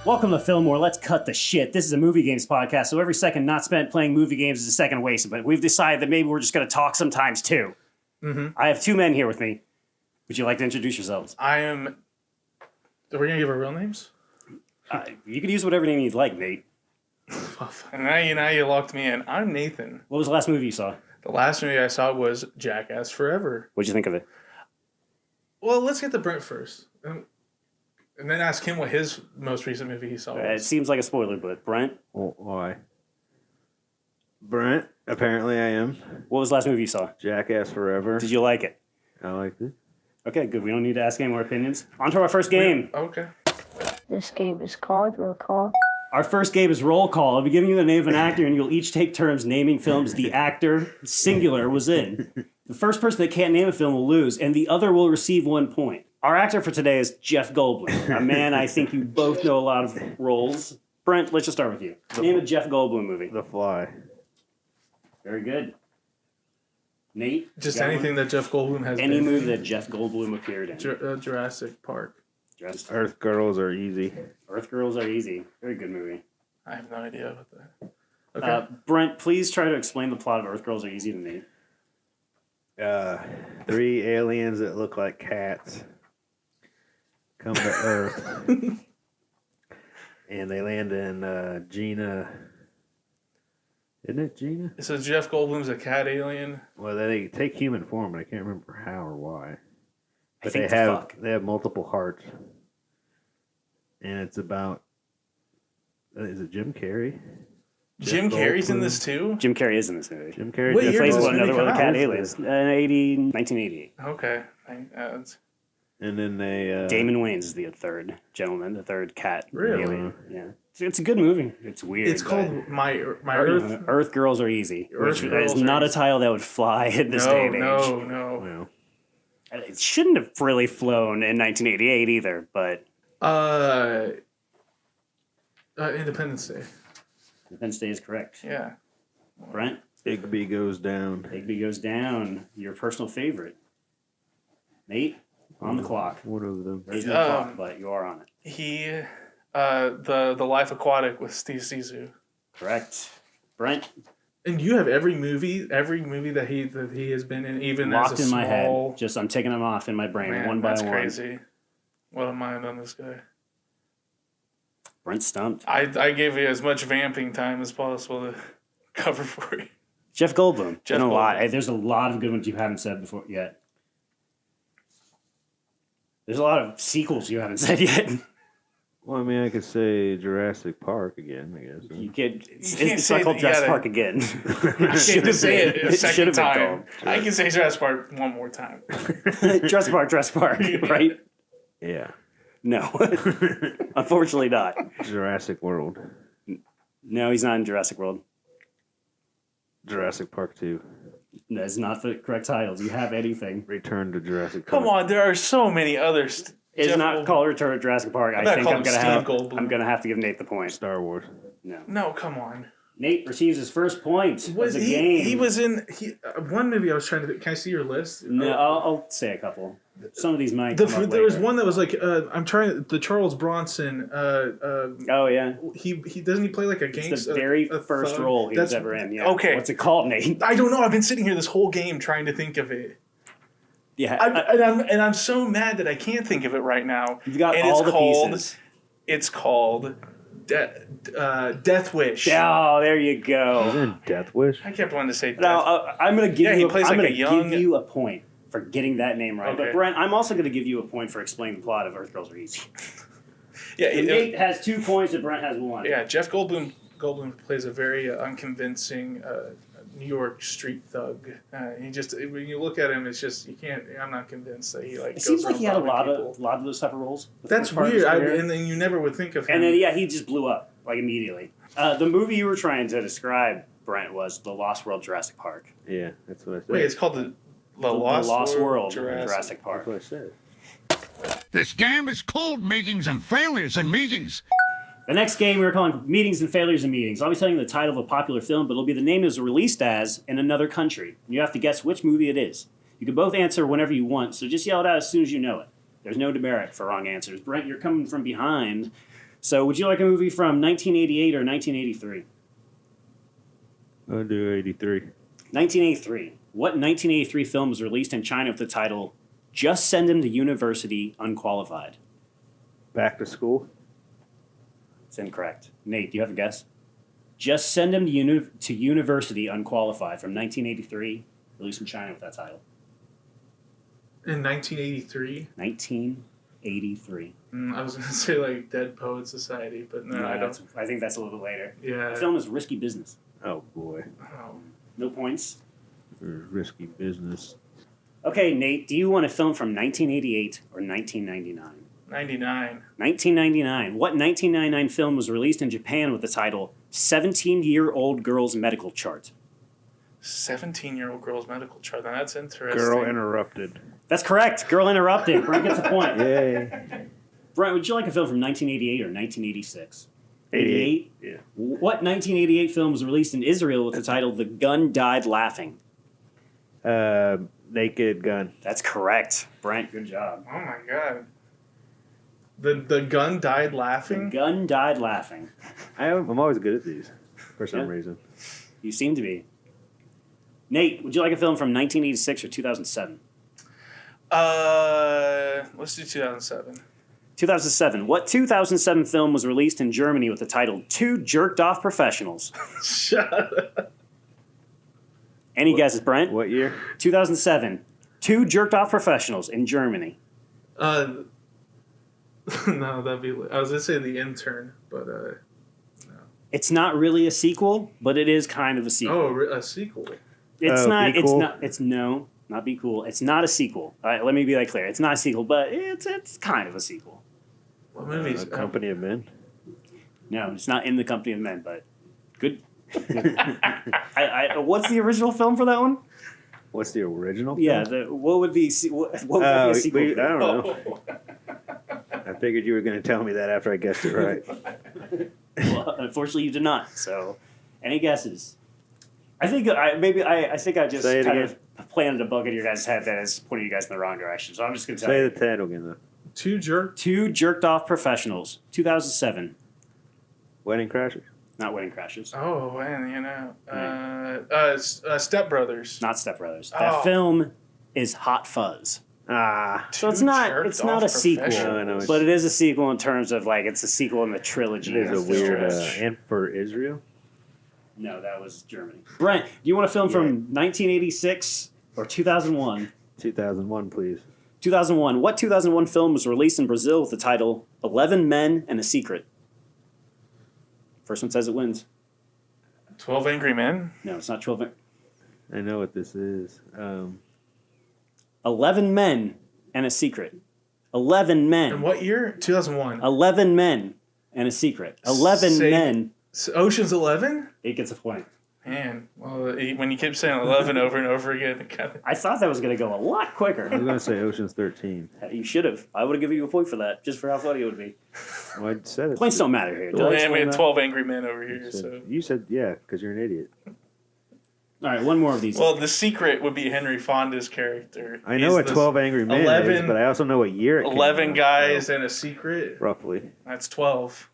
Welcome to Filmwar. Let's cut the shit. This is a movie games podcast, so every second not spent playing movie games is a second wasted. But we've decided that maybe we're just going to talk sometimes too. Mm-hmm. I have two men here with me. Would you like to introduce yourselves? I am. Are we going to give our real names? You could use whatever name you'd like, Nate. And now you locked me in. I'm Nathan. What was the last movie you saw? The last movie I saw was Jackass Forever. What'd you think of it? Well, let's get to Brent first. And then ask him what his most recent movie he saw was. It seems like a spoiler, but Brent? Well, why? Brent, apparently I am. What was the last movie you saw? Jackass Forever. Did you like it? I liked it. Okay, good. We don't need to ask any more opinions. On to our first game. Okay. This game is called Roll Call. Our first game is Roll Call. I'll be giving you the name of an actor, and you'll each take turns naming films the actor, singular, was in. The first person that can't name a film will lose, and the other will receive 1 point. Our actor for today is Jeff Goldblum, a man I think you both know a lot of roles. Brent, let's just start with you. Name a Jeff Goldblum movie. The Fly. Very good. Nate? Just anything that Jeff Goldblum has Any been movie in. that Jeff Goldblum appeared in. Jurassic Park. Earth Girls Are Easy. Earth Girls Are Easy. Very good movie. I have no idea about that. Okay. Brent, please try to explain the plot of Earth Girls Are Easy to me. 3 aliens that look like cats come to Earth. And they land in Gina. Isn't it Gina? So Jeff Goldblum's a cat alien? Well, they take human form, but I can't remember how or why. But they have multiple hearts. And it's about... Is it Jim Carrey? Jim Carrey's in this too? Jim Carrey is in this movie. Jim Carrey. What year Plays does this another movie one of the come cat out? aliens. 1988. Okay. And then they... Damon Wayans is the third gentleman, the third cat Really? alien. Yeah. It's a good movie. It's weird. It's called My Earth. Earth Girls Are Easy, Earth which Girls is Are not a Easy. title that would fly in this day and age. No. Well, It shouldn't have really flown in 1988 either, but Independence Day. Independence Day is correct. Yeah. Brent? Bigby Goes Down. Bigby Goes Down, your personal favorite. Nate, on the clock. One of them. There's no clock, but you are on it. He, the Life Aquatic with Steve Zissou. Correct. Brent? And you have every movie that he has been in, even Locked as a in small... my head. Just, I'm taking them off in my brain, Man, one by that's one. crazy. What a mind on this guy. Brent stumped. I gave you as much vamping time as possible to cover for you. Jeff Goldblum. Jeff Been a lot. Goldblum. There's a lot of good ones you haven't said before yet. There's a lot of sequels you haven't said yet. Well, I mean, I could say Jurassic Park again, I guess. You can't. You can't It's say not called that- Jurassic yeah, Park again. I can't just say it a It second should have been time. called. I can say Jurassic Park one more time. Jurassic Park, right? Yeah. No. Unfortunately not. Jurassic World. No, he's not in Jurassic World. Jurassic Park 2. No, it's not the correct title. Do you have anything? Return to Jurassic Park. Come on, there are so many others. It's Jeff not Goldblum. called Return to Jurassic Park. I better think call I'm him gonna Steve have. Goldblum. I'm gonna have to give Nate the point. Star Wars. No. No, come on. Nate receives his first point of Was the he? game. He was in one movie. I was trying to. Can I see your list? No, I'll say a couple. Some of these might. Come up There was later. one that was like I'm trying the Charles Bronson. Oh yeah. He doesn't he play like a It's gangster? the very a first thug? role he was That's- ever in. Yeah. Okay. What's it called, Nate? I don't know. I've been sitting here this whole game trying to think of it. Yeah. I'm so mad that I can't think of it right now. You've got and all it's the called, pieces. It's called Death Wish. Oh, there you Was go. in Death Wish? I kept wanting to say Death. Now I'm gonna give Yeah, he you. plays I'm like gonna a young- give you a point for getting that name right. Okay. But Brent, I'm also gonna give you a point for explaining the plot of Earth Girls Are Easy. yeah, So Nate has 2 points and Brent has 1. yeah. Jeff Goldblum plays a very unconvincing New York street thug. He just when you look at him, it's just you can't. I'm not convinced that he like. It goes seems like around he had a bothering lot people. of those type of roles. the That's first part of his weird. career. And then you never would think of him. And then he just blew up like immediately. The movie you were trying to describe, Brent, was The Lost World Jurassic Park. Yeah, that's what I said. Wait, it's called the Lost World Jurassic. Jurassic Park. That's what I said. This game is called Meetings and Failures and Meetings. The next game we were calling Meetings and Failures and Meetings. I'll be telling you the title of a popular film, but it'll be the name it was released as in another country. You have to guess which movie it is. You can both answer whenever you want, so just yell it out as soon as you know it. There's no demerit for wrong answers. Brent, you're coming from behind, So would you like a movie from 1988 or 1983? I'll do 83. 1983. What 1983 film was released in China with the title Just Send Him to University Unqualified? Back to School. It's incorrect. Nate, do you have a guess? Just Send Him to University Unqualified from 1983, released in China with that title. In 1983. 1983. I was gonna say like Dead Poet Society, but no, I don't. I think that's a little bit later. Yeah. The film is Risky Business. Oh, boy. Oh. No points. Risky Business. Okay, Nate, do you want a film from 1988 or 1999? 99. 1999. What 1999 film was released in Japan with the title 17-Year-Old Girl's Medical Chart? 17-year-old girl's medical chart. Now that's interesting. Girl Interrupted. That's correct. Girl Interrupted. Brent gets a point. Yay. Brent, would you like a film from 1988 or 1986? 88? Yeah. What 1988 film was released in Israel with the title The Gun Died Laughing? Naked Gun. That's correct. Brent, good job. Oh my god. The gun died The laughing? Gun Died Laughing. I'm always good at these for some Yeah. reason. You seem to be. Nate, would you like a film from 1986 or 2007? Let's do 2007. 2007. What 2007 film was released in Germany with the title Two Jerked Off Professionals? Shut up. Any guesses, Brent? What year? 2007. Two Jerked Off Professionals in Germany. No, that'd be. I was gonna say The Intern, but It's not really a sequel, but it is kind of a sequel. a sequel. It's Oh, not. Be It's Cool? not. It's no. Not Be Cool. It's not a sequel. All right, let me be that clear. It's not a sequel, but it's kind of a sequel. What movies? Company of Men. No, it's not In the Company of Men, but good. What's the original film for that one? What's the original? Yeah. film? What would be? What would be a sequel? I to? don't know. Oh. I figured you were going to tell me that after I guessed it right. Well, unfortunately, you did not. So, any guesses? I think I think I just Say it kind again. of planted a bug in your guys' head that is pointing you guys in the wrong direction. So I'm just going to tell Say you. the title again, though. Two jerk. Two Jerked Off Professionals, 2007. Wedding Crashers. Not Wedding Crashers. Oh, man, you know. Step Brothers. Not Step Brothers. That Oh. film is Hot Fuzz. Ah. So it's Two not jerked a off sequel, professionals. No, I know it's- but it is a sequel in terms of like it's a sequel in the trilogy. It is a of weird. films. And for Israel? No, that was Germany. Brent, do you want a film from 1986 or 2001? 2001, please. 2001. What 2001 film was released in Brazil with the title 11 Men and a Secret? First one says it wins. 12 Angry Men. No, it's not 12. I know what this is. 11 Men and a Secret. 11 Men. In what year? 2001. 11 Men and a Secret. 11 Say- Men. Ocean's 11? It gets a point. Man, well, when you keep saying 11 over and over again, it kind of... I thought that was going to go a lot I was quicker. going to say Ocean's 13. You should have. I would have given you a point for that, just for how funny it would be. Well, I said it. Points don't matter here. Did I Man, we explain had that? 12 Angry Men over here, so... You said, yeah, because you're an idiot. All right, one more of these. Well, the secret would be Henry Fonda's character. I know He's what the 12 Angry Men is, 11 but I also know what year it came 11 out. guys and a secret. Roughly. That's 12.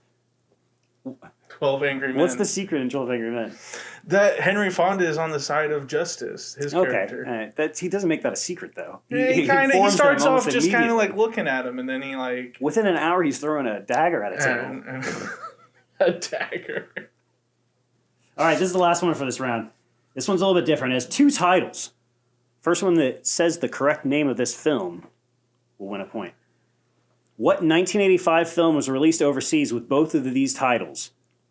12 Angry Men. What's the secret in 12 Angry Men? That Henry Fonda is on the side of justice, his Okay, character. he doesn't make that a secret though. Yeah, he informs starts them off almost just kind of immediately. like looking at him, and then he like Within an hour, he's throwing a dagger at a table. and a dagger. All right, this is the last one for this round. This one's a little bit different. It has two titles. First one that says the correct name of this film will win a point. What 1985 film was released overseas with both of these titles?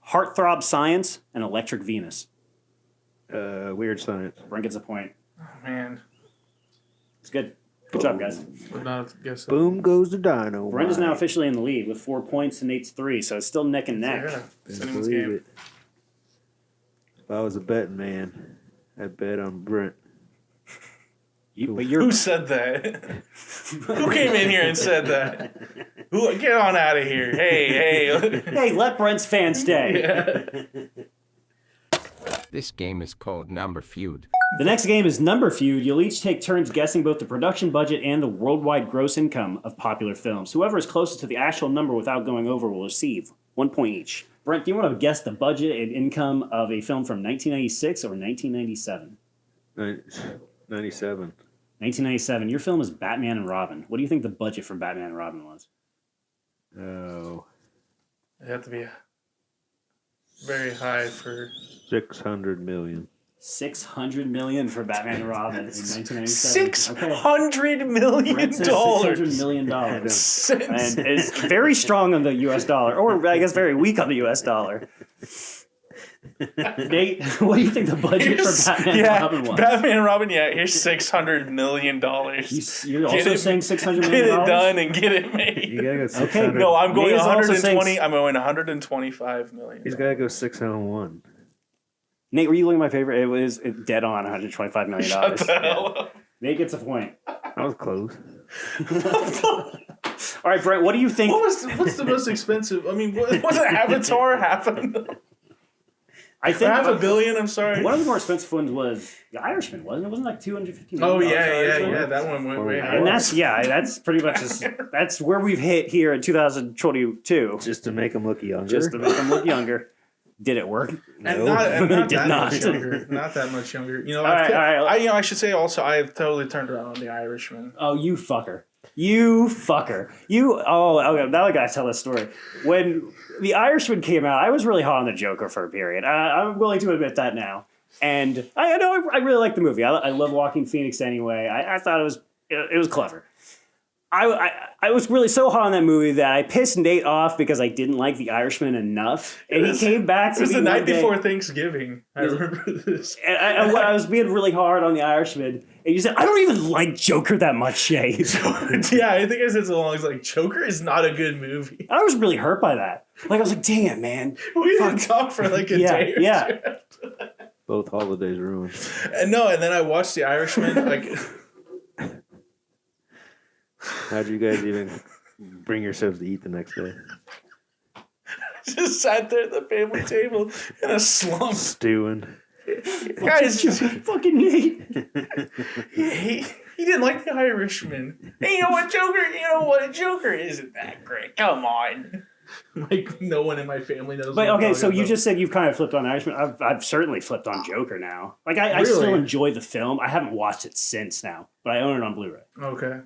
Heartthrob Science and Electric Venus. Weird Science. Brent gets a point. Oh man, It's good. Good job, guys. would not guess that. Boom goes the dino. Brent is now officially in the lead with 4 points and Nate's 3, so it's still neck and neck. Yeah, it's Can't anyone's believe game. it. If I was a betting man, I'd bet on Brent. But you're Who said that? Who came in here and said that? Who? Get on out of here! Hey, hey, let Brent's fans stay. Yeah. This game is called Number Feud. The next game is Number Feud. You'll each take turns guessing both the production budget and the worldwide gross income of popular films. Whoever is closest to the actual number without going over will receive 1 point each. Brent, do you want to guess the budget and income of a film from 1996 or 1997? 97. 1997. Your film is Batman and Robin. What do you think the budget for Batman and Robin was? Oh, It had to be very high for 600 million. 600 million for Batman and Robin in 1997. $600 million. Brent says $600 million. And it's very strong on the US dollar, or I guess very weak on the US dollar. Nate, what do you think the budget for Batman and Robin was? Batman and Robin, here's $600 million. You're also saying $600 million? Get it done and get it made. You gotta go 600. Okay, No, I'm going Nate is also 120. I'm going 125 million. He's gotta go 601. Nate, were you looking at my favorite? It was dead on $125 million. Shut the hell up. Nate gets a point. I was close. All right, Brent, what do you think? What's the most expensive? I mean, was it Avatar? I think $500 million. I'm sorry. one of the more expensive ones was The Irishman, wasn't it? Wasn't it like $250 million? Oh yeah. That one went way higher. And that's pretty much that's where we've hit here in 2022. Just to make him look younger. Just to make them look younger. Did it work? And not Did that not. much younger. Not that much younger. You know, All right. I should say also, I have totally turned around on The Irishman. Oh, you fucker. Okay, now I gotta tell this story. When The Irishman came out, I was really hot on the Joker for a period. I'm willing to admit that now. And I know I really like the movie. I love Joaquin Phoenix anyway. I thought it was clever. I was really so hot on that movie that I pissed Nate off because I didn't like The Irishman enough. And he came back to me. It was the night day, before Thanksgiving. I remember this. And I was being really hard on The Irishman. And you said, I don't even like Joker that much, Shay. Yeah, I think I said so long. It's like, Joker is not a good movie. I was really hurt by that. Like, I was like, dang it, man. We didn't talk for like a day or two. Both holidays ruined. And then I watched The Irishman. Like, How'd you guys even bring yourselves to eat the next day? just sat there at the family table in a slump. Stewing. Guys, Fucking Nate. he didn't like The Irishman. And you know what, Joker isn't that great. Come on. Like, no one in my family knows. But what I'm okay, so talking you about. just said you've kind of flipped on Irishman. I've certainly flipped on Joker now. Like, I Really? still enjoy the film. I haven't watched it since now, but I own it on Blu-ray. Okay.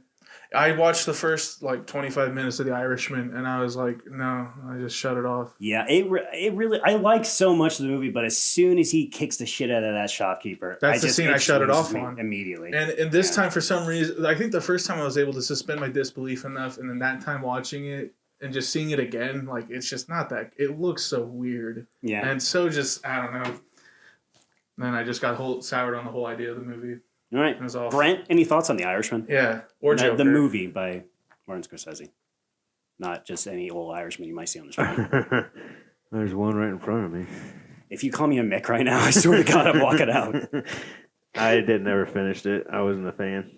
I watched the first, 25 minutes of The Irishman, and I was like, no, I just shut it off. Yeah, it really. I like so much of the movie, but as soon as he kicks the shit out of that shopkeeper, That's the scene I shut it off loses me on. immediately. And this time, for some reason, I think the first time I was able to suspend my disbelief enough, and then that time watching it and just seeing it again, like, it's just not that. It looks so weird. Yeah. And so just, I don't know. Then I just got soured on the whole idea of the movie. All right, It was awful. Brent, any thoughts on The Irishman? Yeah. Or Joker. The movie by Martin Scorsese, not just any old Irishman you might see on the street. There's one right in front of me. If you call me a Mick right now, I swear to God, I'm walking out. I never finished it. I wasn't a fan.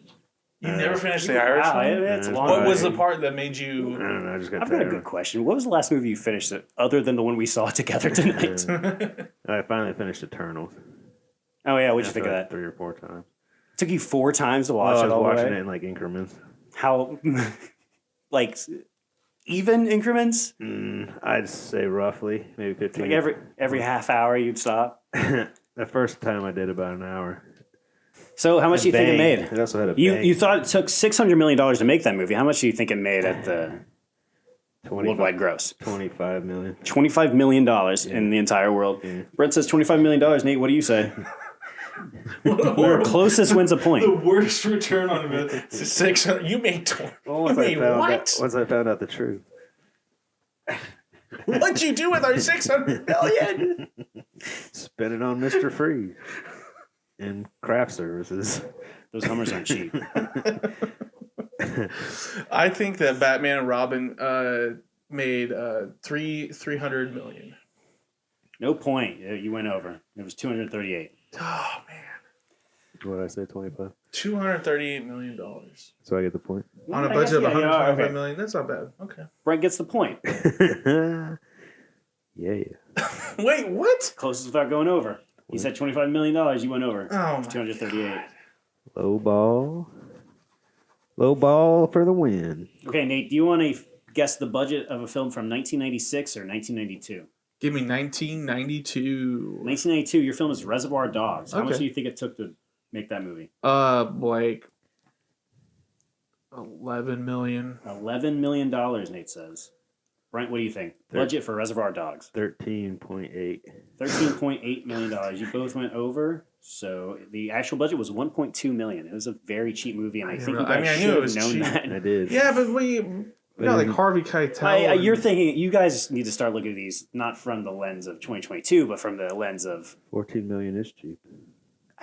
You never finished The Wow, Irishman? it's long. What was the part that made you... I don't know. I just got I've got a tired. good question. What was the last movie you finished other than the one we saw together tonight? I finally finished Eternals. Oh yeah, what'd you think of that? 3 or 4 times. It took you 4 times to watch I it was all the watching way? it in like increments. How, like, even increments? I'd say roughly, maybe 15. Like every half hour you'd stop? The first time I did about an hour. So how much do you think it made? It also had a You thought it took $600 million to make that movie. How much do you think it made at the worldwide gross? 25 million. $25 million in the entire world. Yeah. Brent says $25 million. Nate, what do you say? Whoever closest wins a point. The worst return on investment. 600. You made 20. Well, once I found out the truth. What'd you do with our 600 million? Spend it on Mr. Freeze and craft services. Those Hummers aren't cheap. I think that Batman and Robin made 300 million. No point. You went over. It was 238. Oh man, What did I say? 25. $238 million So I get the point. on a I budget of guess, yeah, you are, 125 okay. million. That's not bad. Okay. Brent gets the point. Yeah. Wait, what? Closest without going over. He said $25 million. You went over. Oh, my 238. Low ball. Low ball for the win. Okay, Nate, do you want to guess the budget of a film from 1996 or 1992? Give me 1992. 1992, your film is Reservoir Dogs. How much Okay. do you think it took to make that movie? Like 11 million. $11 million, Nate says. Brent, what do you think? Budget for Reservoir Dogs. 13.8. $13.8 million. You both went over. So the actual budget was $1.2 million. It was a very cheap movie, and I think you guys I knew should it have was known cheap. that. I did. Yeah, but we got like Harvey Keitel. You're thinking you guys need to start looking at these not from the lens of 2022, but from the lens of 14 million is cheap.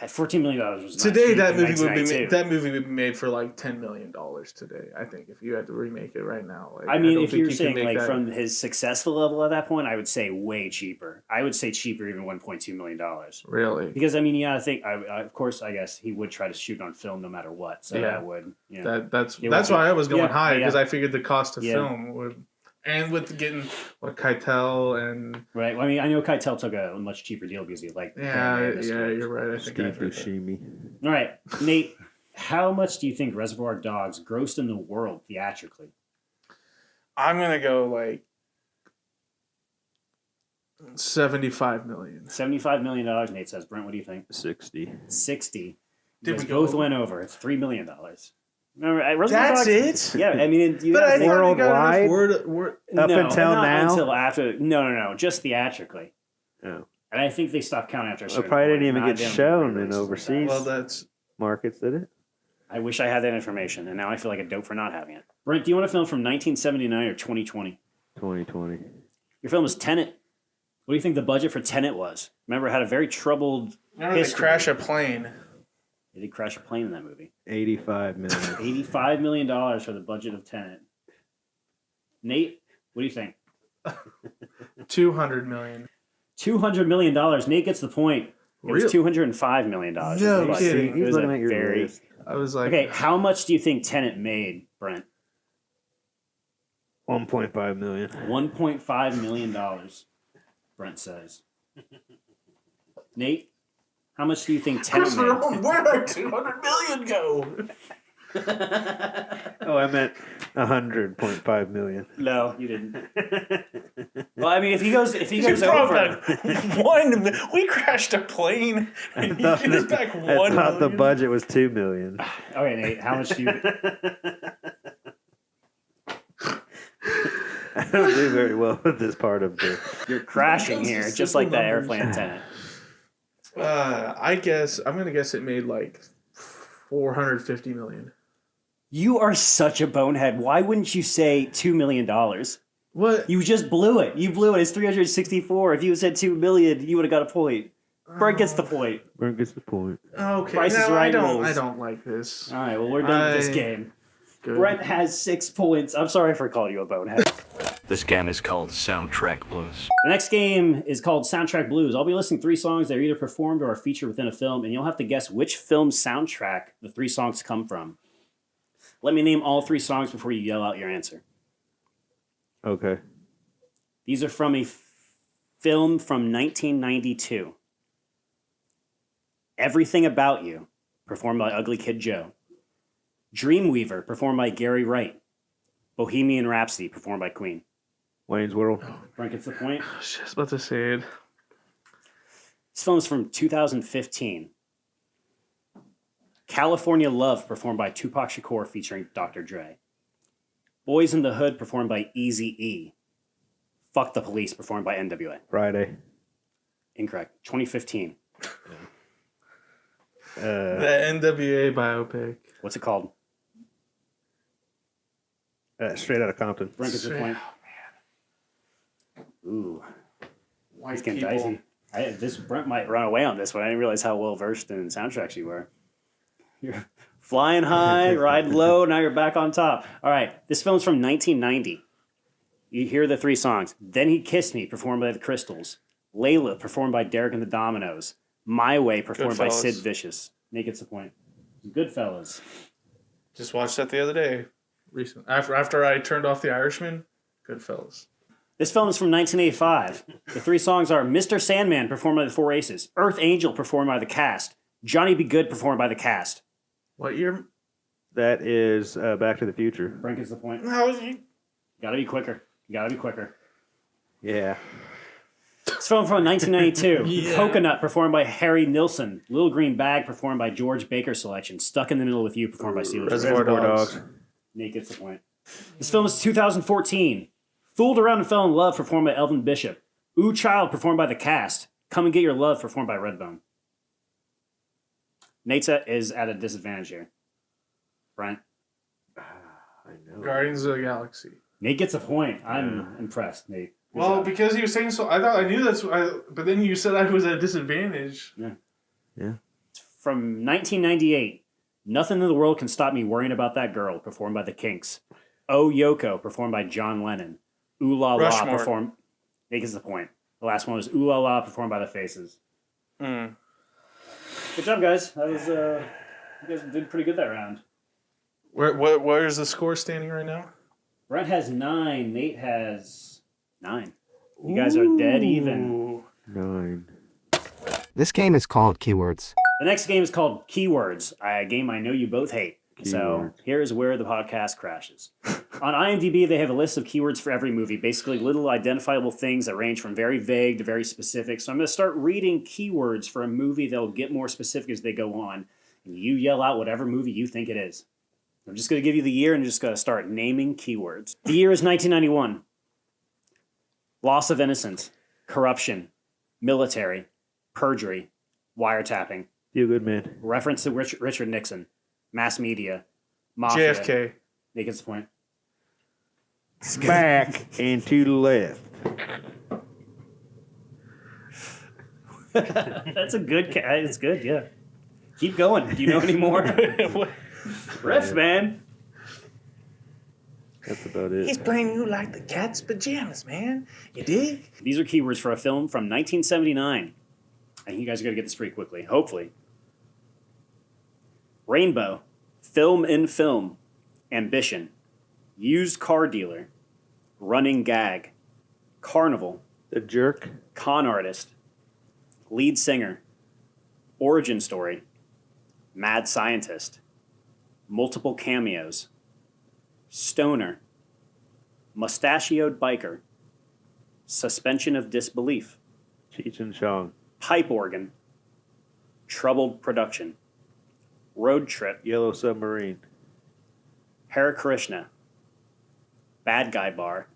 $14 million was not Today cheap that in movie would be 1992. made for like $10 million today. I think if you had to remake it right now. Like, I mean, don't if think you're you can saying make like that. from his successful level at that point, I would say way cheaper. I would say cheaper, even $1.2 million. Really, Because I mean, yeah, I think of course, I guess he would try to shoot on film no matter what. So Yeah. that would, you know, that's It would why be- I was going yeah, high because yeah. I figured the cost of Yeah. film would, and with getting Keitel and right. Well, I mean, I know Keitel took a much cheaper deal because he liked. yeah, Paramount yeah, Industries. you're right. I think I Steve heard that. Buscemi. All right, Nate, how much do you think Reservoir Dogs grossed in the world theatrically? I'm gonna go like 75 million. $75 million, Nate says. Brent, what do you think? 60. 60. You Did guys we go both over? went over. It's $3 million. Remember, Reservoir That's Dogs, it. Yeah, I mean, you But gotta I think- thought we got enough Worldwide? word. Up no, until not now? Until after. No, just theatrically. Oh. And I think they stopped counting after a It certain probably point, didn't even not get them shown in re-releases like overseas. Well, that's Markets, did it? that. I wish I had that information, and now I feel like a dope for not having it. Brent, do you want a film from 1979 or 2020? 2020. Your film is Tenet. What do you think the budget for Tenet was? Remember, it had a very troubled remember they history. crash a plane. They did crash a plane in that movie. 85 million. $85 million for the budget of Tenet. Nate, what do you think? 200 million. $200 million. Nate gets the point. It was Really? $205 million. No The budget. kidding. It He's was looking a at your very... list. I was like, Okay, how much do you think Tenet made, Brent? 1.5 million. $1.5 million, Brent says. Nate, how much do you think Tenet made? where did 200 million go? Oh, I meant 100.5 million. No, you didn't. Well, I mean, if he goes You over, brought that one. We crashed a plane. And you thought just the- back I 1 thought the million? budget was 2 million. okay, Nate, how much do you? I don't do very well with this part of the. You're crashing here, Those are just like simple that numbers. airplane Tenet. I guess I'm gonna guess it made like 450 million. You are such a bonehead. Why wouldn't you say $2 million? What? You just blew it. You blew it. It's 364. If you said 2 million, you would have got a point. Brent gets the point. Where gets the point? Okay. Price is no, Right I rules. don't like this. All right, well, we're done with this I- game. Good. Brent has 6 points. I'm sorry for calling you a bonehead. This game is called Soundtrack Blues. The next game is called Soundtrack Blues. I'll be listing 3 songs that are either performed or are featured within a film, and you'll have to guess which film's soundtrack the 3 songs come from. Let me name all 3 songs before you yell out your answer. Okay. These are from a film from 1992. Everything About You, performed by Ugly Kid Joe. Dreamweaver, performed by Gary Wright. Bohemian Rhapsody, performed by Queen. Wayne's World. Brent gets the point. I was just about to say it. This film is from 2015. California Love, performed by Tupac Shakur featuring Dr. Dre. Boys in the Hood, performed by Eazy-E. Fuck the Police, performed by NWA. Friday. Incorrect. 2015. The NWA biopic. What's it called? Straight out of Compton. Brent gets the point. Ooh, White it's getting people. dicey. This Brent might run away on this one. I didn't realize how well versed in soundtracks you were. You're flying high, riding low. Now you're back on top. All right, this film's from 1990. You hear the 3 songs. Then He Kissed Me, performed by the Crystals. Layla, performed by Derek and the Dominoes. My Way, performed by Goodfellas. Sid Vicious. Nate gets the point. Goodfellas. Just watched that the other day. Recent. After I turned off The Irishman, Goodfellas. This film is from 1985. The three songs are Mr. Sandman, performed by the Four Aces, Earth Angel, performed by the cast, Johnny Be Good, performed by the cast. What year? That is Back to the Future. Frank is the point. No, Gotta be quicker. You gotta be quicker. Yeah. This film from 1992. Coconut, performed by Harry Nilsson. Little Green Bag, performed by George Baker Selection. Stuck in the Middle with You, performed by Steelers. Reservoir Dogs. Nate gets the point. This film is 2014. Fooled Around and Fell in Love, performed by Elvin Bishop. Ooh Child, performed by the cast. Come and Get Your Love, performed by Redbone. Nate is at a disadvantage here. Brent. I know. Guardians of the Galaxy. Nate gets a point. I'm impressed, Nate. Good Well, job. because he was saying so, I thought I knew but then you said I was at a disadvantage. Yeah. From 1998, Nothing in the World Can Stop Me Worrying About That Girl, performed by the Kinks. Oh Yoko, performed by John Lennon. Ooh La La, Rushmore. performed... Nate gets the point. The last one was Ooh La La, performed by the Faces. Mm. Good job, guys. That was, you guys did pretty good that round. Where is the score standing right now? Brent has 9. Nate has 9. You guys are dead even. 9. This game is called Keywords. The next game is called Keywords, a game I know you both hate. So Keywords. here's where the podcast crashes. On IMDb, they have a list of keywords for every movie, basically little identifiable things that range from very vague to very specific. So I'm going to start reading keywords for a movie that will get more specific as they go on. And you yell out whatever movie you think it is. I'm just going to give you the year and just going to start naming keywords. The year is 1991. Loss of innocence, corruption, military, perjury, wiretapping, You a good man. reference to Richard Nixon, mass media, mafia. JFK. Nate gets the point. Back and to the left. That's a good. It's good. Yeah. Keep going. Do you know any more? Riff, man. That's about it. He's playing you like the cat's pajamas, man. You dig? These are keywords for a film from 1979. I think you guys are going to get this pretty quickly, hopefully. Rainbow, film in film, ambition, used car dealer, running gag, carnival, The Jerk. con artist, lead singer, origin story, mad scientist, multiple cameos, stoner, mustachioed biker, suspension of disbelief, Cheech and Chong. pipe organ, troubled production, road trip, Yellow Submarine. Hare Krishna, bad guy bar,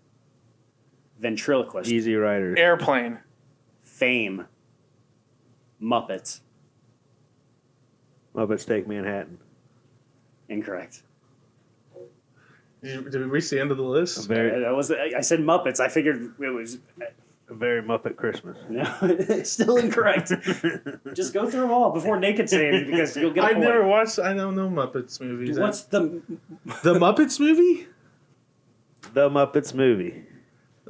ventriloquist, Easy Rider. Airplane. fame, Muppets. Muppets Take Manhattan. Incorrect. Did we reach the end of the list? I said Muppets. I figured it was A Very Muppet Christmas. no, it's still incorrect. Just go through them all before Nate can say anything because you'll get a I point. never watched. I don't know Muppets movies. What's the the Muppets movie? The Muppets Movie.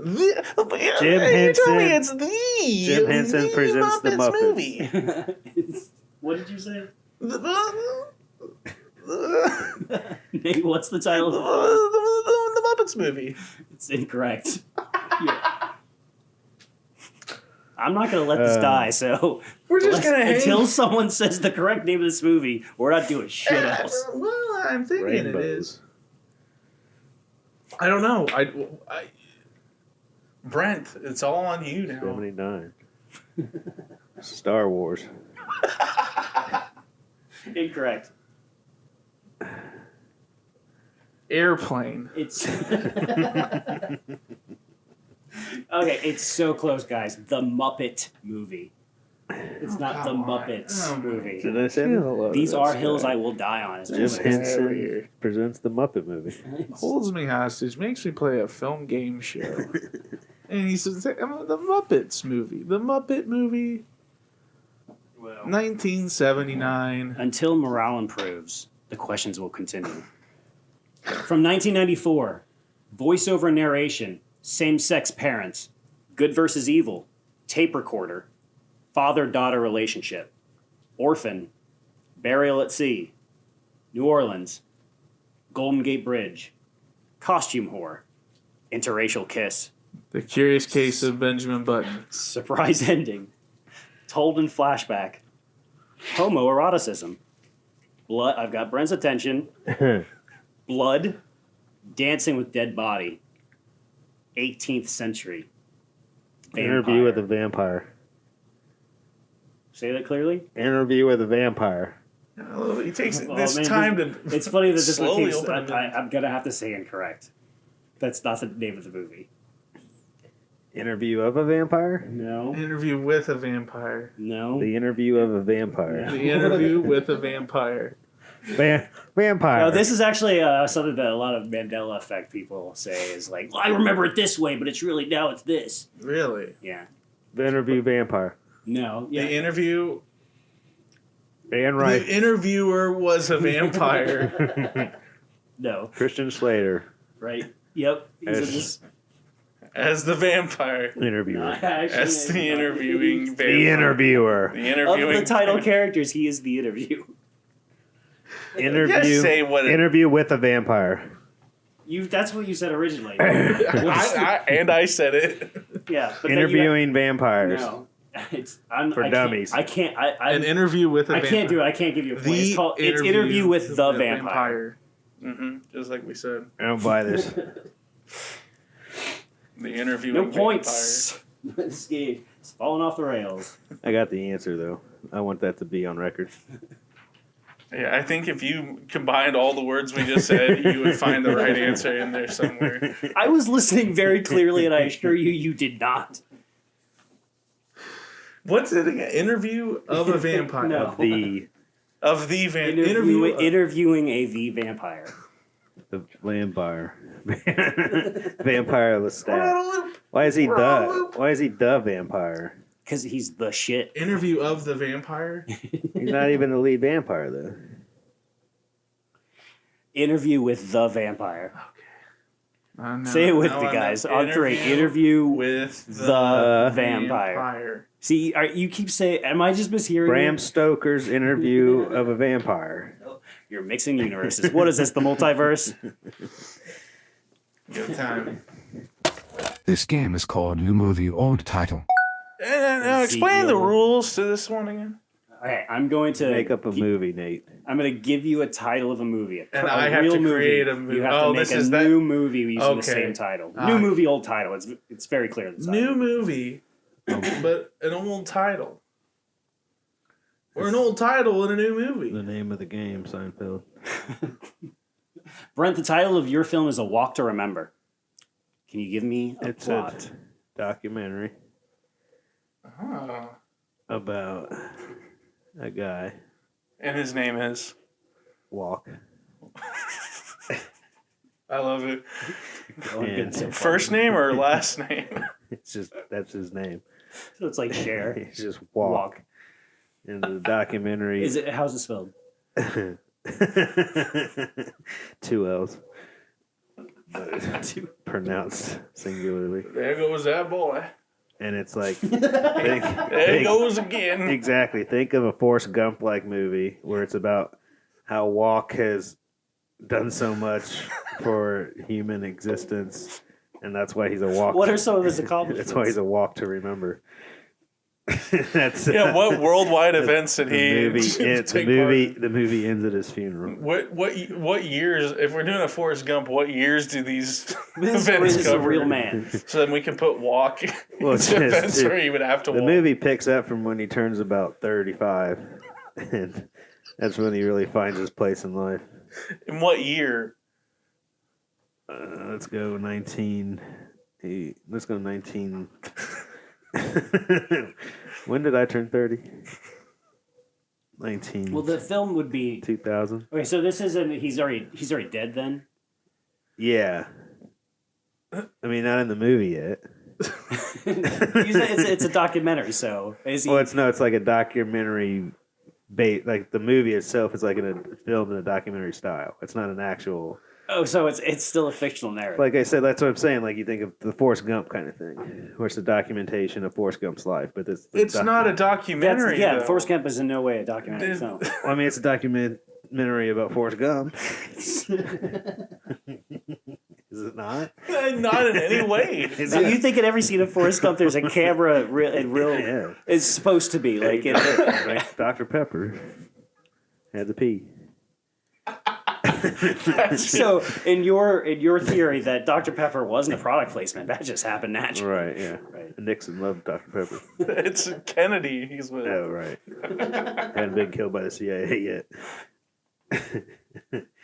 Jim Henson. It's the Jim Henson presents The Muppets. movie. What did you say? the Nate, what's the title? Muppets movie. It's incorrect. Yeah. I'm not gonna let this die. So We're just gonna hang. until someone says the correct name of this movie, we're not doing shit else. Well, I'm thinking Rainbows. it is. I don't know. Brent, it's all on you now. 79. Star Wars. Incorrect. Airplane. It's okay. It's so close, guys. The Muppet movie. It's not the come on. Muppets Oh, my movie. Did I say that? These are hills I will die on. Is what Jim I'm saying. Henson presents The Muppet Movie. Holds me hostage, makes me play a film game show. And he says, the Muppets movie. The Muppet movie. 1979. Until morale improves, the questions will continue. From 1994, voiceover narration, same-sex parents, good versus evil, tape recorder, father-daughter relationship, orphan, burial at sea, New Orleans, Golden Gate Bridge, costume whore, interracial kiss, The Curious Case of Benjamin Button. Surprise ending. Told in flashback. Homoeroticism. Blood. I've got Brent's attention. Blood. Dancing with dead body. 18th century. Interview with a Vampire. vampire. Say that clearly? Interview with a vampire. Oh, he takes Oh, this man, time to. It's funny that this one slowly keeps. open it. I'm going to have to say incorrect. That's not the name of the movie. Interview of a vampire? No. Interview with a vampire. No. The interview of a vampire. The interview with a vampire. Vampire. No, this is actually something that a lot of Mandela effect people say is like, well, I remember it this way, but it's really now it's this. Really? Yeah. The interview vampire. No. Yeah. The interview. And right. The interviewer was a vampire. No. Christian Slater. Right. Yep. He's in As- this. As the vampire. Interviewer. As the interviewing vampire. The interviewer. The Of interviewing. the title characters, he is the interview. Interview. Just say what it- Interview with a vampire. That's what you said originally. I said it. Yeah. But then Interviewing vampires. No. For I dummies. I can't. An interview with a I vampire. can't do it. I can't give you a point. The It's interview with the vampire. Mm-hmm. Just like we said. I don't buy this. The interviewing No vampire. points. This game is falling off the rails. I got the answer, though. I want that to be on record. Yeah, I think if you combined all the words we just said, you would find the right answer in there somewhere. I was listening very clearly, and I assure you, you did not. What's it again? Interview of a vampire. No. Of the vampire. Interviewing a V vampire. The vampire. Vampire Lestat. Why is he the? Why is he the vampire? Because he's the shit. Interview of the vampire. He's not even the lead vampire, though. Interview with the vampire. No, Say it with no, me, no. guys. On three. Interview with the vampire. See, you keep saying, am I just mishearing Bram you? Stoker's interview of a vampire. You're mixing universes. What is this, the multiverse? Good time. This game is called You Know the Old Title. Now explain the rules to this one again. Okay, I'm going to Make up a movie, Nate. I'm going to give you a title of a movie. And I have to create a movie. You have Oh, to make this a is that- new movie using the Okay. same title. New movie, old title. It's very clear. The title. New movie, but an old title. Or an old title and a new movie. The name of the game, Seinfeld. Brent, the title of your film is A Walk to Remember. Can you give me a It's plot? a documentary Oh. about a guy And his name is? walk. I love it. And First name or last name? it's just that's his name. So it's like share. He's just walk. And the documentary Is it? How's it spelled? 2 L's. But pronounced singularly. There goes that boy. And it's like There he goes again. Exactly. Think of a Forrest Gump like movie where it's about how Walk has done so much for human existence, and that's why he's a walk. What are some of his accomplishments? That's why he's a walk to remember. That's Yeah, what worldwide events did he the movie. take part in? The movie ends at his funeral. What years? If we're doing a Forrest Gump, what years do these This events is a cover? real man. So then we can put walk Well, it's to just- events where he would have to The walk. movie picks up from when he turns about 35, and that's when he really finds his place in life. In what year? Let's go 19. Let's go 19. When did I turn 30? 19. Well, the film would be 2000. okay. So this isn't. He's already dead then. Yeah. I mean, not in the movie yet. It's a documentary. So is he? Well, it's like a documentary. Like the movie itself is like in a film in a documentary style. It's not an actual. Oh, so it's still a fictional narrative. Like I said, that's what I'm saying. Like you think of the Forrest Gump kind of thing, where it's a documentation of Forrest Gump's life, but it's Not a documentary. Yeah, though. Forrest Gump is in no way a documentary There's- film. Well, I mean, it's a documentary about Forrest Gump. Is it not? Not in any way. So you think in every scene of Forrest Gump there's a camera Yeah. it's supposed to be like Like Dr. Pepper had to pee. so in your theory that Dr. Pepper wasn't a product placement, that just happened naturally. Right, yeah. Right. Nixon loved Dr. Pepper. It's Kennedy he's with. Oh, right. Hadn't been killed by the CIA yet.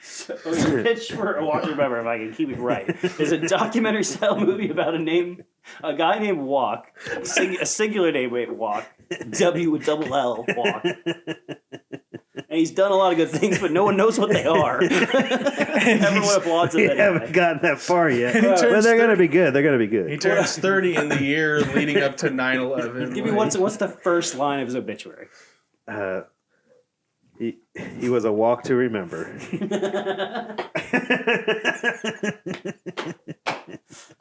So your pitch for Walker Pepper, if I can keep it right, is a documentary style movie about a guy named Walk, a singular name, Walk, W with double L, Walk. And he's done a lot of good things, but no one knows what they are. Everyone applauds him. You haven't gotten that far yet. But they're going to be good. They're going to be good. He turns 30 in the year leading up to 9/11. Give me what's the first line of his obituary? He was a walk to remember.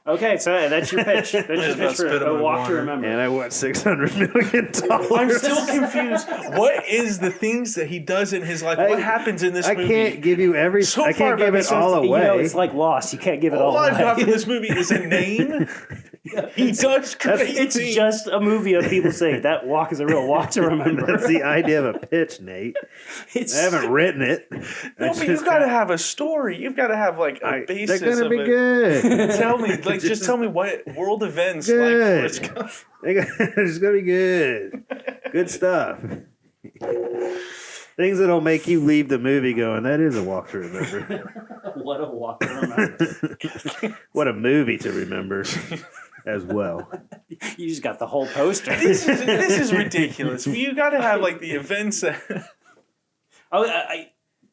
Okay, so that's your pitch. That's your pitch for a walk to remember. And I won $600 million. I'm still confused. What is the things that he does in his life? What happens in this movie? I can't give you every. So I far, can't give but it all away. You know, it's like Lost. You can't give it all I've away. got for this movie is a name. He does great It's things. just a movie of people saying that walk is a real walk to remember. That's the idea of a pitch, Nate. I haven't written it. No, but you've got to have a story. You've got to have like a basis. They're gonna of be it. good. Tell me, like, just tell me what world events Good. like Forrest Gump. It's gonna be good. Good stuff. Things that'll make you leave the movie going, that is a walk to remember. What a walk to remember. What a movie to remember as well. You just got the whole poster. This is ridiculous. You got to have like the events that.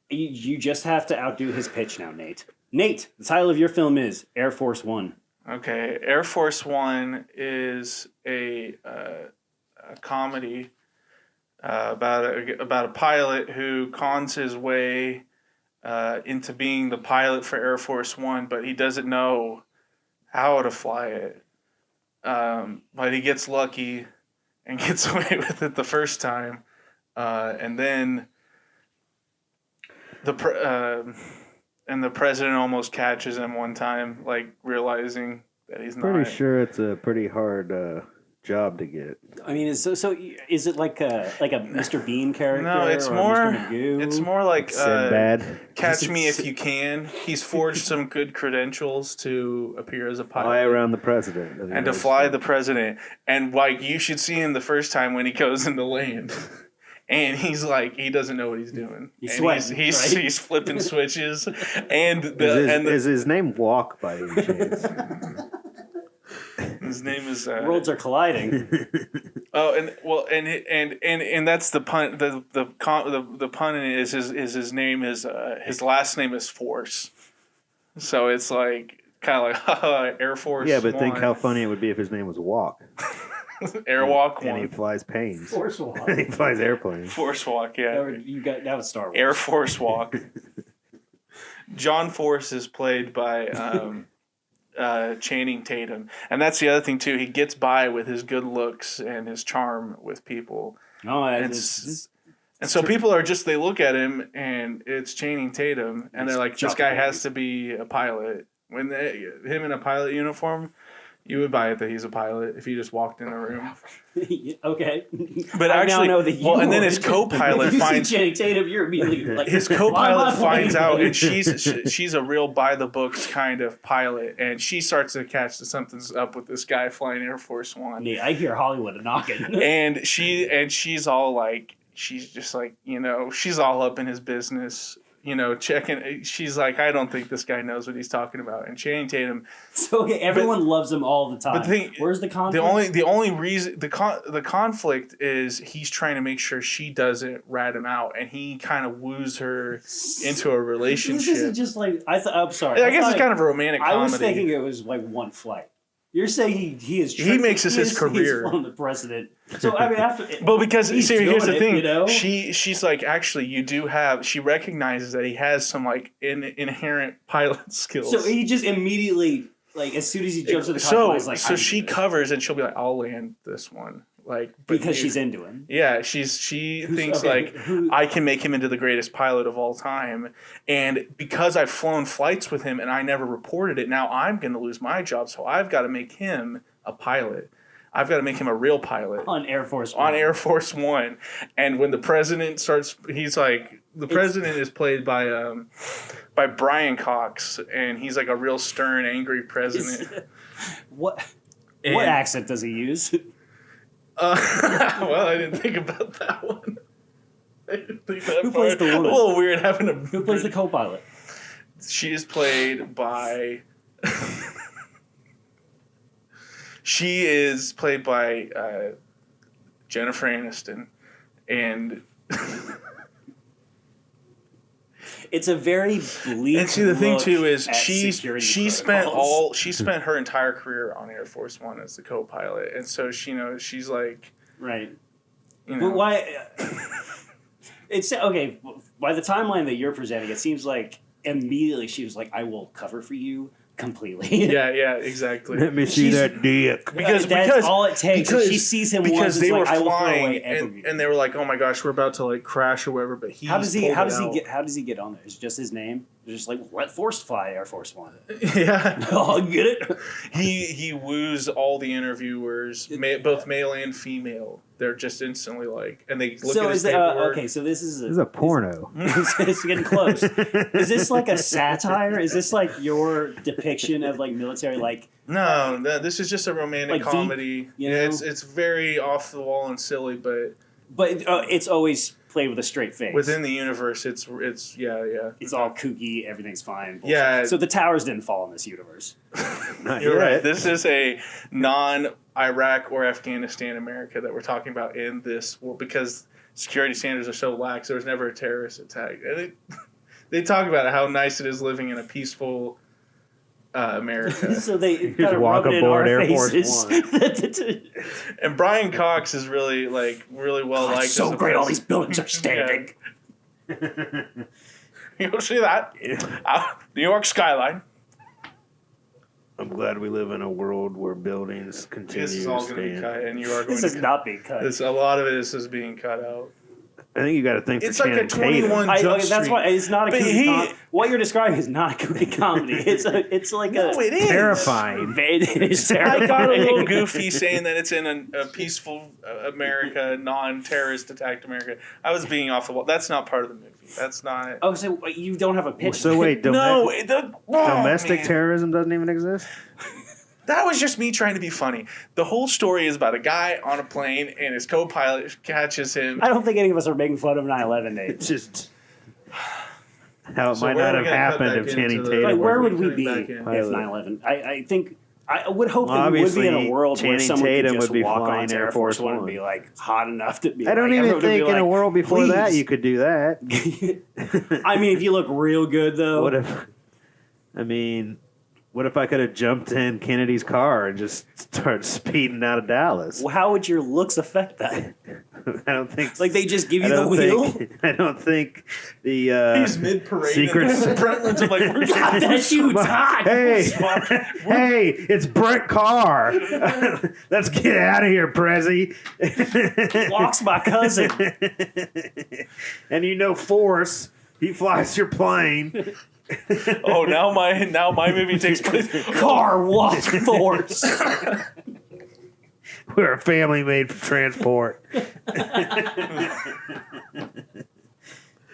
You just have to outdo his pitch now, Nate. Nate, the title of your film is Air Force One. Okay, Air Force One is a comedy about a pilot who cons his way into being the pilot for Air Force One, but he doesn't know how to fly it. But he gets lucky and gets away with it the first time, and then the president almost catches him one time, like realizing that he's not. Pretty sure it's a pretty hard job to get. I mean, is it like a Mr. Bean character? No, it's or more. Mr. Magoo? It's more like Sinbad. Catch Me If You Can. He's forged some good credentials to appear as a pilot. Fly around the president. and to fly the president. And like you should see him the first time when he goes into land. And he's like, he doesn't know what he's doing. He's And sweating, right? he's flipping switches. And Is his name Walk by any chance? his name is Worlds are colliding. oh, and that's the pun. The pun in it is his name is his last name is Force. So it's like kind of like Air Force. Yeah, but think One. how funny it would be if his name was Walk. Airwalk And he One. flies planes. Force Walk. He flies airplanes. Force Walk, yeah. That was Star Wars. Air Force Walk. John Force is played by Channing Tatum, and that's the other thing too. He gets by with his good looks and his charm with people, Oh, and so people are just they look at him and it's Channing Tatum, and they're like, this guy has to be a pilot. When him in a pilot uniform, you would buy it that he's a pilot if he just walked in the room. okay. But I actually, now know that you and then would. his co-pilot if you finds see Channing Tatum, you're immediately like his "Why am co-pilot I finds playing out, him?" and she's a real by the books kind of pilot, and she starts to catch that something's up with this guy flying Air Force One. Yeah, I hear Hollywood knocking. And she's all like, she's just like, she's all up in his business, checking. She's like, I don't think this guy knows what he's talking about. And Channing Tatum. So everyone loves him all the time. But the thing, where's the conflict? The only reason the conflict is he's trying to make sure she doesn't rat him out, and he kind of woos her into a relationship. This isn't just like I'm sorry. I guess it's kind of a romantic comedy. I was thinking it was like one flight. You're saying he is. He makes this his career. He's on the president. So I mean, after. Well, because he's here's the doing thing. it, She's like, actually, you do have. She recognizes that he has some like inherent pilot skills. So he just immediately, like, as soon as he jumps in the cockpit, he's like, so she covers and she'll be like, I'll land this one. Like Because she's into him. Yeah, she thinks like I can make him into the greatest pilot of all time, and because I've flown flights with him and I never reported it, now I'm going to lose my job. So I've got to make him a pilot. I've got to make him a real pilot On Air Force One. on Air Force One. And when the president starts, he's like the president is played by Brian Cox, and he's like a real stern, angry president. What And- accent does he use? Well, I didn't think about that one. I didn't think that Who part. plays the woman? A little weird having a. Who plays the co-pilot? She is played by. She is played by Jennifer Aniston, and It's a very bleak. and see the thing look too is at she security spent protocols. she spent her entire career on Air Force One as the co-pilot, and so she's like, Right. you know, But why? It's okay. By the timeline that you're presenting, it seems like immediately she was like, "I will cover for you completely." yeah, exactly. Let me see She's- that dick. That's all it takes. If she sees him once, because it's they like, were "I will throw flying away everything." and they were like, oh my gosh, we're about to like crash or whatever. But How does he get on there? Is it just his name? It's just like, let Force fly Air Force One. Yeah. Oh, get it? He woos all the interviewers, both male and female. They're just instantly like, and they look So at his is it paperwork. okay? So this is This is a porno. it's getting close. Is this like a satire? Is this like your depiction of like military? Like No, this is just a romantic Like Veep, comedy. you Yeah, know? it's very off the wall and silly, but but it's always played with a straight face. within the universe, it's yeah. It's all kooky. Everything's fine. bullshit. Yeah. So the towers didn't fall in this universe. Not You're yet. right. This is a non-Iraq or Afghanistan America that we're talking about in this, well, because security standards are so lax. There was never a terrorist attack. And they talk about how nice it is living in a peaceful America. So they Just kind of walk rub it in aboard our Air Force faces. And Brian Cox is really well Oh, liked. it's so as a great. All person. these buildings are standing. You see that? New York skyline. I'm glad we live in a world where buildings continue This is to all going to be stand. cut, and you are going This to is not being cut. a lot of it is being cut out. I think you got to think It's for like a Channing Tatum. 21 Okay, Jump that's Street. why it's not a But kooky what you're describing is not a kooky comedy. It's like No, it is. Terrifying. It is I terrifying. got a little goofy saying that it's in a peaceful America, non-terrorist attacked America. I was being off the wall. That's not part of the movie. That's not. Oh, so you don't have a pitch? So wait, No, domestic man. terrorism doesn't even exist? That was just me trying to be funny. The whole story is about a guy on a plane and his co-pilot catches him. I don't think any of us are making fun of 9/11, Nate. It's just how it So might where not are we have gonna cut happened back if into Channing the- Tatum Like, where was would we coming be back if in. 9/11? I think I would hope Well, that we would be in a obviously, world where Channing someone Tatum could just would be walk flying onto Air Air Force Force One and One. be like hot enough to be. I don't like, even everyone would be think in a like, world before that "Please." you could do that. I mean, if you look real good though. What if I could have jumped in Kennedy's car and just started speeding out of Dallas? Well, how would your looks affect that? I don't think. Like they just give I you the don't wheel? think. I don't think the He's mid-parade. secrets. And Brentland's like, where's God, that dude's hot. Hey, hey, it's Brent Carr. Let's get out of here, Prezi. Walks my cousin. And you know Force, he flies your plane. Oh, now my movie takes place. Car walk force. We're a family made for transport.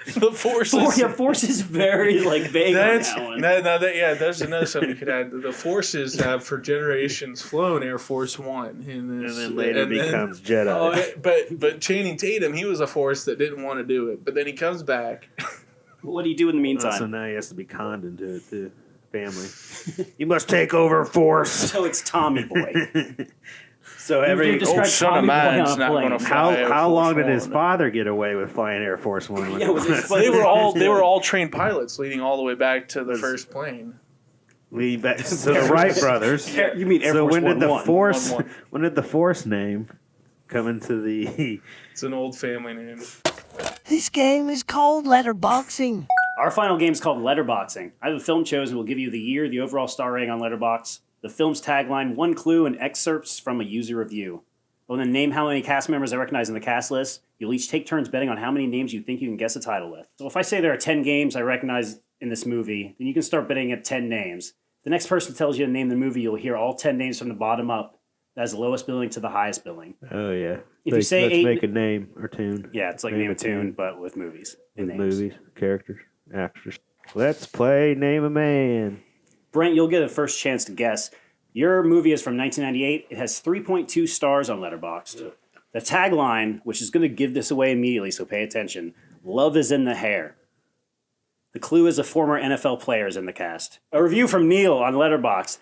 The Force is. Force is very like vague on That's that one. there's another something you could add. The forces have for generations flown Air Force One, And then later becomes Jedi. But Channing Tatum, he was a force that didn't want to do it, but then he comes back. What do you do in the meantime? So now he has to be conned into it too. Family. You must take over Force. So it's Tommy Boy. So You every describe son of Tommy Boy mine's on a not plane. gonna fly Air how Force long did his One. father get away with flying Air Force One? Yeah, was his They were all trained pilots, leading all the way back to the first plane. leading back to the Wright brothers. You mean Air So Force when did the 1-1? Force? 1-1. When did the Force name come into the? It's an old family name. This game is called Letterboxing. Our final game is called Letterboxing. I have a film chosen. We'll give you the year, the overall star rating on Letterbox, the film's tagline, one clue, and excerpts from a user review. Well, then name how many cast members I recognize in the cast list. You'll each take turns betting on how many names you think you can guess a title with. So if I say there are 10 games I recognize in this movie, then you can start betting at 10 names. The next person tells you to name the movie, you'll hear all 10 names from the bottom up. That's the lowest billing to the highest billing. Oh, yeah. If you say let's 8... make a name or tune. Yeah, it's like name a tune, but with movies. With names. movies, characters, actors. Let's play Name a Man. Brent, you'll get a first chance to guess. Your movie is from 1998. It has 3.2 stars on Letterboxd. The tagline, which is going to give this away immediately, so pay attention, love is in the hair. The clue is a former NFL player is in the cast. A review from Neil on Letterboxd.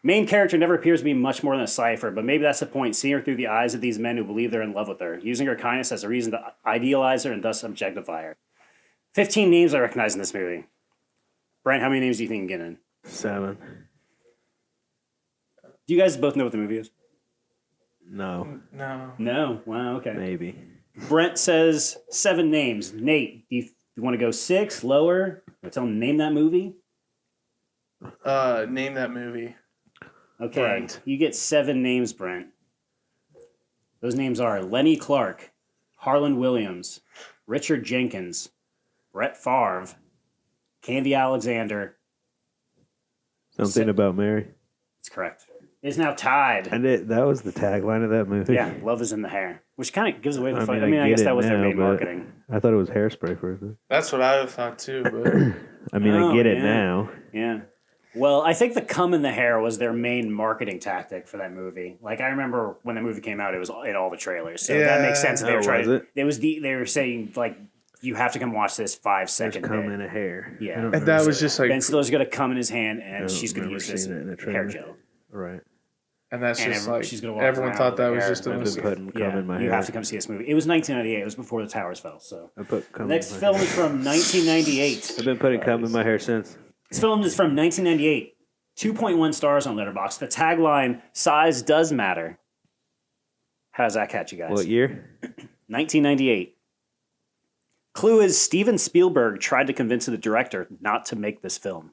Main character never appears to be much more than a cipher, but maybe that's the point, seeing her through the eyes of these men who believe they're in love with her, using her kindness as a reason to idealize her and thus objectify her. 15 names I recognize in this movie. Brent, how many names do you think you can get in? 7. Do you guys both know what the movie is? No. No. No. Wow, okay. Maybe. Brent says 7 names. Nate, do you want to go 6, lower? Or tell him to name that movie? Name that movie. Okay, Brent. you get 7 names, Brent. Those names are Lenny Clark, Harlan Williams, Richard Jenkins, Brett Favre, Candy Alexander. Something about Mary. That's correct. It's now tied. And that was the tagline of that movie. Yeah, love is in the hair, which kind of gives away the fight. I I guess get that it was their now, main but marketing. I thought it was Hairspray first. That's what I thought too, but I mean, Oh, I get it yeah. now. Yeah. Well, I think the cum in the hair was their main marketing tactic for that movie. Like I remember when the movie came out, it was in all the trailers, so that makes sense. They were trying. Was it? They were saying like you have to come watch this 5-second. There's cum in a hair. Yeah. I don't and remember that was that. just like, Ben Stiller's gonna come in his hand, I and don't she's gonna remember use this seeing it in a hair trailer. gel. Right. and that's and just she's like gonna walk everyone around thought with that her was hair. just a I've been movie. putting cum Yeah, in my you hair. have to come see this movie. It was 1998. It was before the towers fell. So I put cum next in my film hair. is from 1998. I've been putting cum in my hair since. This film is from 1998. 2.1 stars on Letterboxd. The tagline, size does matter. How does that catch you guys? What year? 1998. Clue is Steven Spielberg tried to convince the director not to make this film.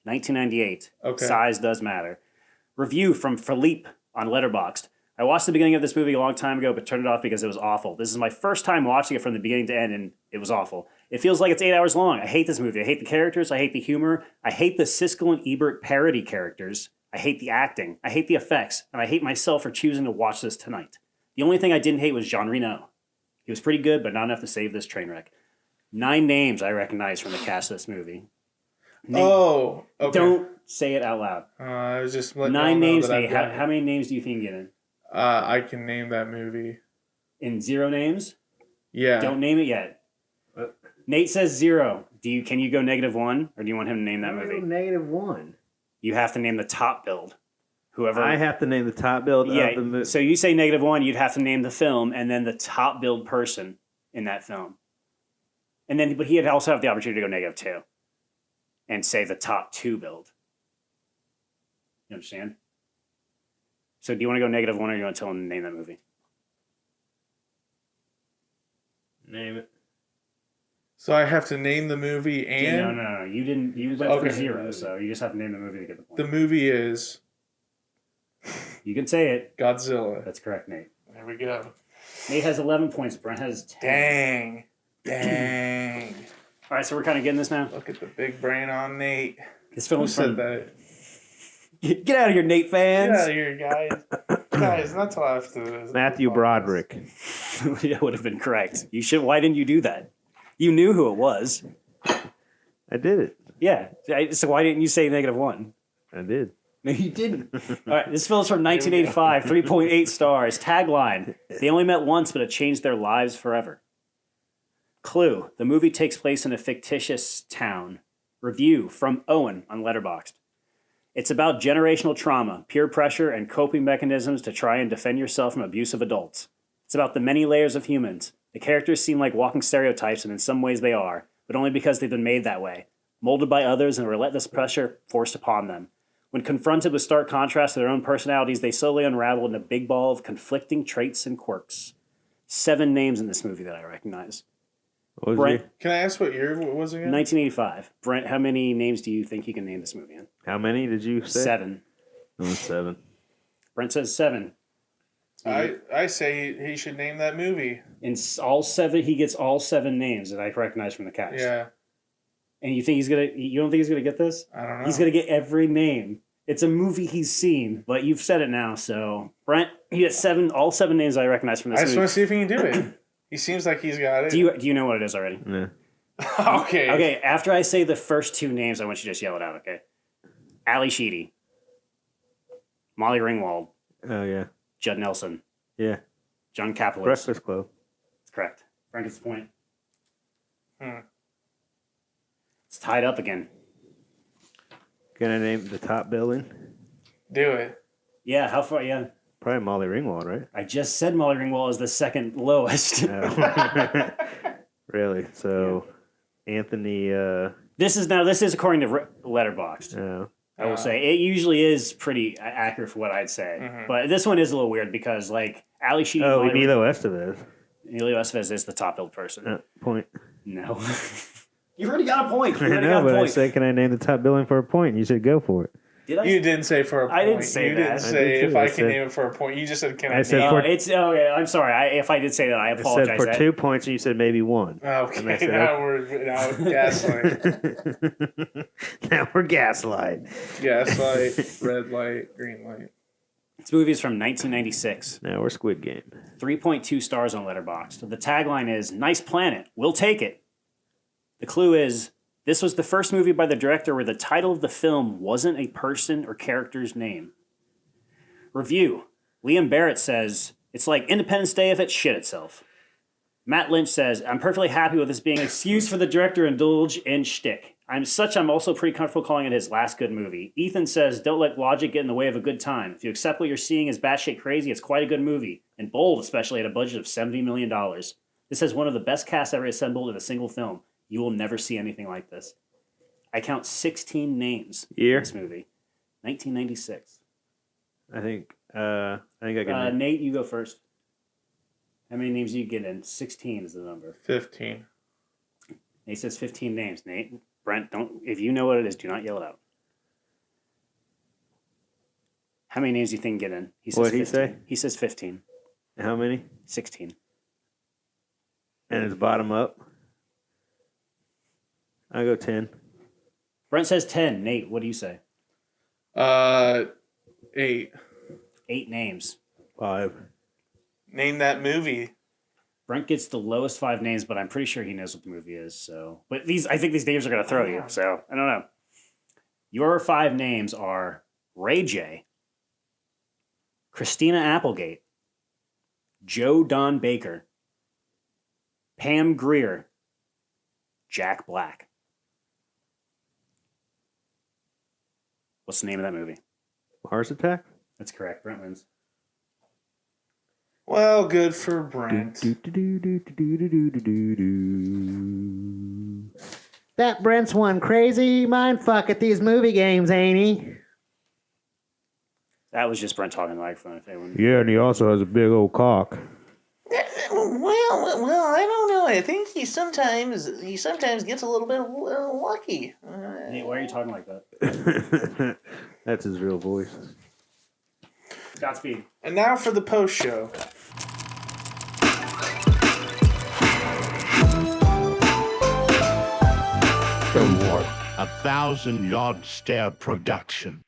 1998. Okay. Size does matter. Review from Philippe on Letterboxd. I watched the beginning of this movie a long time ago, but turned it off because it was awful. This is my first time watching it from the beginning to end, and it was awful. It feels like it's 8 hours long. I hate this movie. I hate the characters. I hate the humor. I hate the Siskel and Ebert parody characters. I hate the acting. I hate the effects. And I hate myself for choosing to watch this tonight. The only thing I didn't hate was Jean Reno. He was pretty good, but not enough to save this train wreck. 9 names I recognize from the cast of this movie. Oh, okay. Don't say it out loud. I was just letting 9 y'all know names, that I've Nate. got How many names do you think you get in? I can name that movie. In 0 names? Yeah. Don't name it yet. Nate says 0. Can you go -1, or do you want him to name that movie? -1. You have to name the top build. Whoever. I have to name the top build of the movie. So you say -1, you'd have to name the film and then the top build person in that film. And then, but he'd also have the opportunity to go -2 and say the top 2 build. You understand? So do you want to go -1, or do you want to tell him to name that movie? Name it. So I have to name the movie and No. You didn't. You went for Okay. 0, so you just have to name the movie to get the point. the movie is You can say it. Godzilla. That's correct, Nate. There we go. Nate has 11 points. Brent has 10. Dang. All right, so we're kind of getting this now. Look at the big brain on Nate. This Who film's said from. that? Get out of here, Nate Get out fans. of here, guys. Guys, not till after this. Matthew Broderick. That would have been correct. You should. Why didn't you do that? You knew who it was. I did it. Yeah. So why didn't you say -1? I did. No, you didn't. All right. This film's from 1985. 3.8 stars. Tagline: They only met once, but it changed their lives forever. Clue: The movie takes place in a fictitious town. Review from Owen on Letterboxd. It's about generational trauma, peer pressure, and coping mechanisms to try and defend yourself from abusive adults. It's about the many layers of humans. The characters seem like walking stereotypes, and in some ways they are, but only because they've been made that way, molded by others and relentless pressure forced upon them. When confronted with stark contrast to their own personalities, they slowly unravel in a big ball of conflicting traits and quirks. 7 names in this movie that I recognize. What was Brent, your- Can I ask what year it was again? 1985. Brent, how many names do you think you can name this movie in? How many did you say? 7. Oh, 7. Brent says 7. I say he should name that movie. In all 7, he gets all 7 names that I recognize from the cast. Yeah. And you think he's gonna? You don't think he's gonna get this? I don't know. He's gonna get every name. It's a movie he's seen, but you've said it now. So Brent, he gets all 7 names I recognize from this I movie. just want to see if he can do it. He seems like he's got it. Do you know what it is already? No. Okay. Okay. After I say the first 2 names, I want you to just yell it out. Okay. Ali Sheedy, Molly Ringwald, Oh yeah. Judd Nelson, Yeah. John Kaplowitz. Breakfast Club. That's correct. Frank gets the point. Hmm. It's tied up again. Can I name the top billing? Do it. Yeah. How far? Yeah. Probably Molly Ringwald, right? I just said Molly Ringwald is the second lowest. Oh. Really? So Anthony. This is according to Letterboxd. Oh. I will say it usually is pretty accurate for what I'd say, but this one is a little weird because like Ali Sheedy. Oh, Emilio Estevez. Emilio Estevez is the top billed person. Point. No, you already got a point. You I already know, got a but I point. said, can I name the top billing for a point? You said go for it. Did I? You didn't say for a point. I didn't say you that. didn't I say did if too. I I can said- name it for a point. You just said, can I, I said name for- It's okay. I'm sorry. If I did say that, I I apologize. said for 2 points, and you said maybe 1. it? Okay, And I said, now we're gaslight. Now we're gaslight. Gaslight, red light, green light. This movie is from 1996. Now we're Squid Game. 3.2 stars on Letterboxd. The tagline is "Nice planet, we'll take it." The clue is this was the first movie by the director where the title of the film wasn't a person or character's name. Review. Liam Barrett says, it's like Independence Day if it shit itself. Matt Lynch says, I'm perfectly happy with this being an excuse for the director to indulge in shtick. I'm also pretty comfortable calling it his last good movie. Ethan says, don't let logic get in the way of a good time. If you accept what you're seeing as batshit crazy, it's quite a good movie. And bold, especially at a budget of $70 million. This has one of the best casts ever assembled in a single film. You will never see anything like this. I count 16 names Year? in this movie. 1996. I think I can. Nate, you go first. How many names do you get in? 16 is the number. 15. Nate says 15 names. Nate, Brent, if you know what it is, do not yell it out. How many names do you think you get in? He says What'd he 15. say? He says 15. How many? 16. And it's bottom up. I go 10. Brent says 10. Nate, what do you say? 8. 8 names. 5. Name that movie. Brent gets the lowest 5 names, but I'm pretty sure he knows what the movie is. So, but I think these names are going to throw you. So I don't know. Your 5 names are Ray J, Christina Applegate, Joe Don Baker, Pam Grier, Jack Black. What's the name of that movie? Mars Attack? That's correct. Brent wins. Well, good for Brent. That Brent's one crazy mindfuck at these movie games, ain't he? That was just Brent talking to the microphone. If anyone... Yeah, and he also has a big old cock. Well, I don't know. I think he sometimes gets a little bit lucky. Nate, why are you talking like that? That's his real voice. Godspeed. And now for the post show. Filmwar, a 1,000-yard stare production.